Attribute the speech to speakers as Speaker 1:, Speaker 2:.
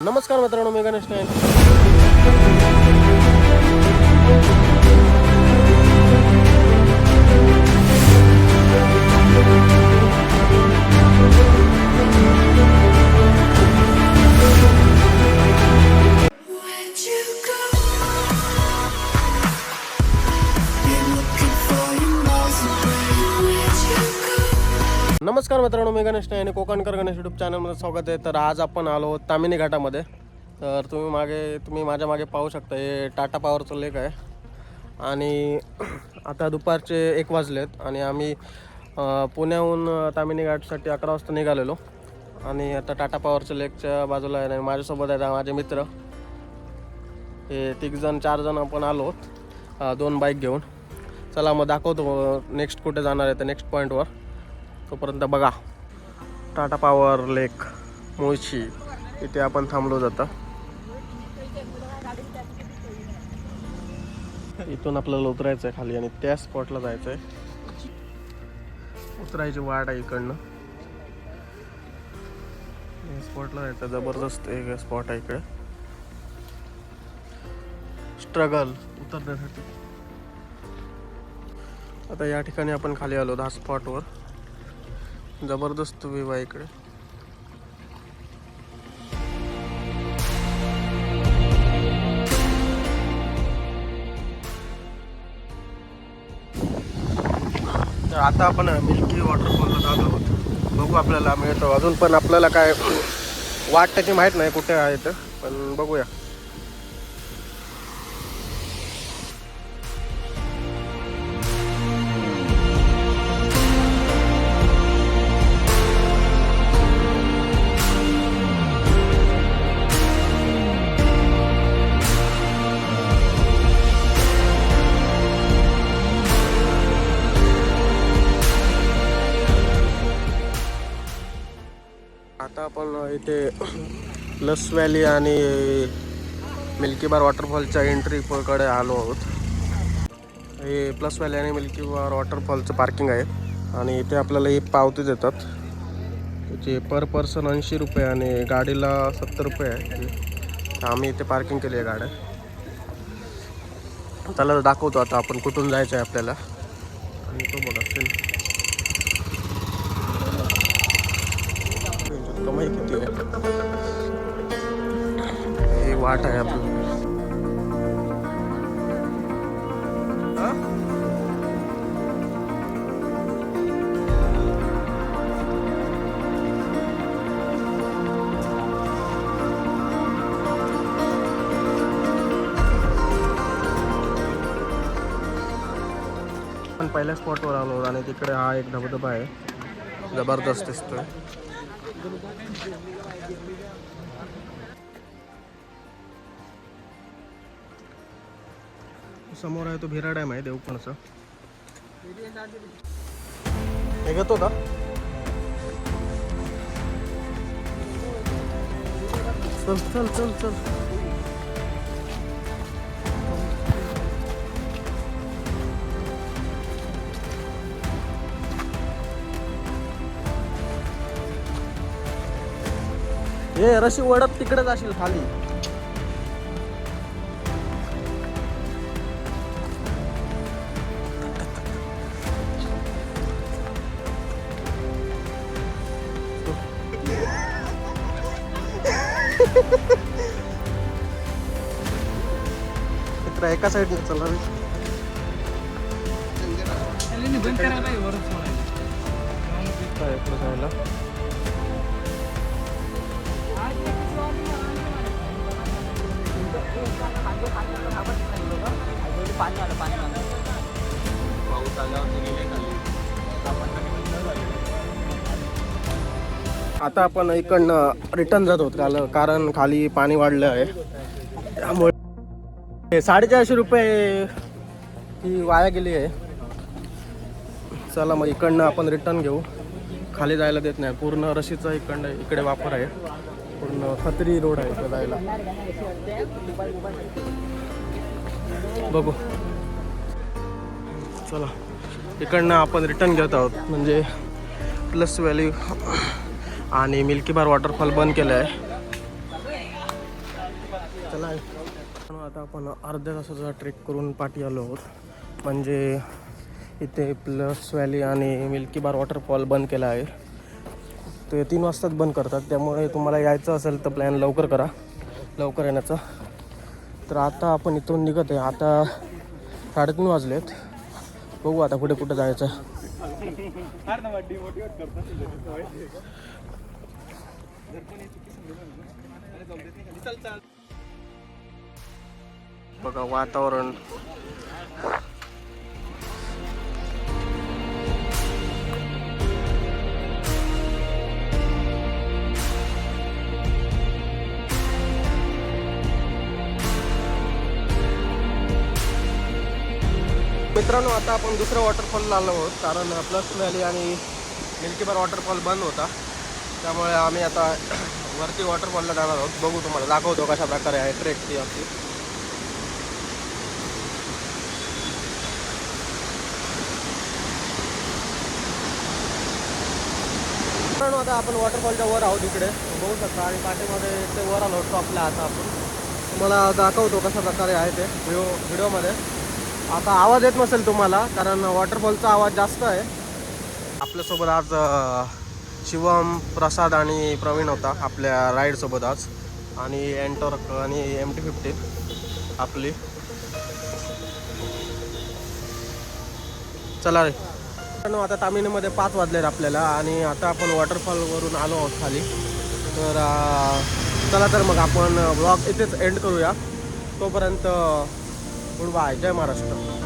Speaker 1: नमस्कार मित्रांनो, मी गणेश नाईक. नमस्कार मित्रांनो, मी गणेश नाईक आणि कोकणकर गणेश यूट्यूब चॅनलमध्ये स्वागत आहे. तर आज आपण आलो तामिनी घाटामध्ये. तर तुम्ही माझ्या मागे पाहू शकता, हे टाटा पॉवरचं लेक आहे. आणि आता दुपारचे 1 वाजलेत आणि आम्ही पुण्याहून तामिनी घाटसाठी 11 वाजता निघालेलो. आणि आता टाटा पॉवरच्या लेकच्या बाजूला आहे. आणि माझ्यासोबत आहेत माझे मित्र, हे 4 जण आपण आलो 2 बाईक घेऊन. चला मग दाखवतो नेक्स्ट कुठे जाणार आहे, तर नेक्स्ट पॉईंटवर. तोपर्यंत बघा, टाटा पॉवर लेक मुळशी, इथे आपण थांबलो जातं. इथून आपल्याला उतरायचं आहे खाली आणि त्या स्पॉटला जायचं आहे. उतरायची वाट आहे इकडनं. स्पॉटला जायचं, जबरदस्त एक स्पॉट आहे इकडे. स्ट्रगल उतरण्यासाठी. आता या ठिकाणी आपण खाली आलो 10 स्पॉटवर. जबरदस्त व्ह्यू आहे इकडे. तर आता आपण मिल्की वॉटरफॉलला जात आहोत. बघू आपल्याला मिळतो. अजून पण आपल्याला काय वाट त्याची माहीत नाही कुठे आहे तर, पण बघूया. आता आपण इथे प्लस व्हॅली आणि मिल्की बार वॉटरफॉलच्या एंट्रीकडे आलो आहोत. हे प्लस व्हॅली आणि मिल्की बार वॉटरफॉलचं पार्किंग आहे. आणि इथे आपल्याला ही पावती देतात. त्याची पर पर्सन 80 रुपये आणि गाडीला 70 रुपये आहे. आम्ही इथे पार्किंग केली आहे गाड्या. त्याला दाखवतो आता आपण कुठून जायचं आहे आपल्याला. आणि तो बघा कमाई किती आहे. ही वाट आहे आपली. आपण पहिल्या स्पॉटवर आलो आणि तिकडे हा एक धबधबा आहे, जबरदस्त दिसतोय. समोर आहे तो भिरा डॅम आहे देवपणचा. हे घेतो का? चल चल चल चल. हे रशी वडत तिकडेच असेल खाली. मित्र एका साईडने चला रे. आता आपण इकडनं रिटर्न जात आहोत, कारण खाली पाणी वाढलं आहे. त्यामुळे 450 रुपये ही वाया गेली आहे. चला मग इकडनं आपण रिटर्न घेऊ. खाली जायला देत नाही. पूर्ण रशीचा इकडे वापर आहे. पूर्ण खत्री रोड आहे इकडे जायला. बघू. चला इकडनं आपण रिटर्न घेत आहोत. म्हणजे प्लस व्हॅली आणि मिल्की बार वॉटरफॉल बंद केलं आहे. चला आता आपण अर्ध्या तासाचा ट्रेक करून पाठी आलो आहोत. म्हणजे इथे प्लस व्हॅली आणि मिल्की बार वॉटरफॉल बंद केला आहे. ते 3 वाजताच बंद करतात, त्यामुळे तुम्हाला यायचं असेल तर प्लॅन लवकर करा, लवकर येण्याचा. तर आता आपण इथून निघत आहे. आता 3:30 वाजलेत. बघू आता कुठे कुठं जायचं. बघा वातावरण. मित्रांनो, आता आपण दुसऱ्या वॉटरफॉलला आलो आहोत, कारण प्लस व्हॅली आणि मिल्की बार वॉटरफॉल बंद होता. त्यामुळे आम्ही आता वरती वॉटरफॉलला जाणार आहोत. बघू, तुम्हाला दाखवतो कशा प्रकारे आहे ट्रेक ती आपली. मित्रांनो, आता आपण वॉटरफॉलच्या वर आहोत इकडे बघू शकता, आणि पाठीमध्ये ते वर आलो टॉपला. आता आपण तुम्हाला दाखवतो कशा प्रकारे आहे ते व्हिडिओमध्ये. आता आवाज येत नसेल तुम्हाला, कारण वॉटरफॉलचा आवाज जास्त आहे. आपल्यासोबत आज शिवम, प्रसाद आणि प्रवीण होता आपल्या राईडसोबत आज, आणि एंटॉर्क आणि MT-15 आपली. चला रे. आता तामिनीमध्ये 5 वाजलेत आपल्याला, आणि आता आपण वॉटरफॉलवरून आलो आहोत खाली. तर चला तर मग आपण ब्लॉग इथेच एंड करूया. तोपर्यंत गुड बाय. जय महाराष्ट्र.